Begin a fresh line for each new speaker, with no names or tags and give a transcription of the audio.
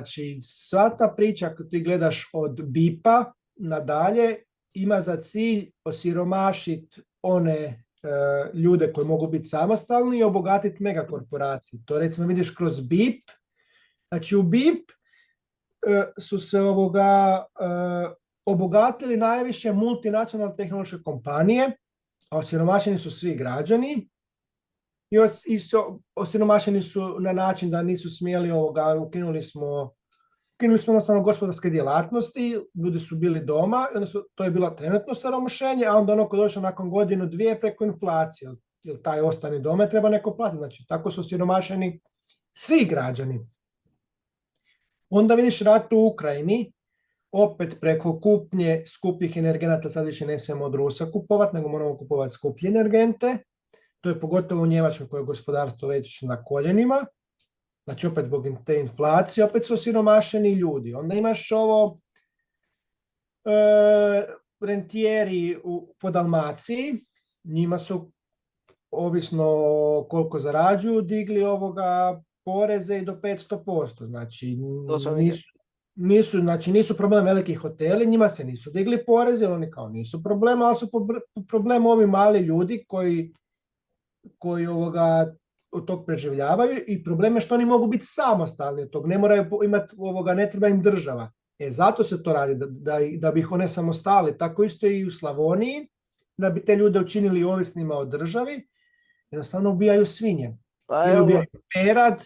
Znači, sva ta priča koju ti gledaš od BIP-a nadalje ima za cilj osiromašiti one ljude koji mogu biti samostalni i obogatiti megakorporacije. To recimo vidiš kroz BIP. Znači u BIP su se obogatili najviše multinacionalne tehnološke kompanije, a osiromašeni su svi građani i osiromašeni su na način da nisu smjeli ukinuli smo jednostavno gospodarske djelatnosti, ljudi su bili doma, to je bilo trenutno siromašenje, a onda ono ko došlo nakon godinu, dvije preko inflacije, jer taj ostani doma treba neko platiti, znači tako su siromašeni svi građani. Onda vidiš rat u Ukrajini, opet preko kupnje skupih energenata, sad više ne smijemo od Rusa kupovati, nego moramo kupovati skuplje energente, to je pogotovo u Njemačkoj koje je gospodarstvo već na koljenima, znači opet zbog te inflacije, opet su osiromašeni ljudi. Onda imaš rentijeri po Dalmaciji, njima su, ovisno koliko zarađuju, digli poreze i do 500%. Znači nisu problem veliki hoteli, njima se nisu digli poreze, oni kao nisu problema, ali su problem ovi mali ljudi koji od tog preživljavaju i problem je što oni mogu biti samostalni od tog, ne moraju imati, ne treba im država. Zato se to radi, da bi ih one samostali, tako isto i u Slavoniji, da bi te ljude učinili ovisnima o državi, jednostavno ubijaju svinje. Ili ubijaju perad,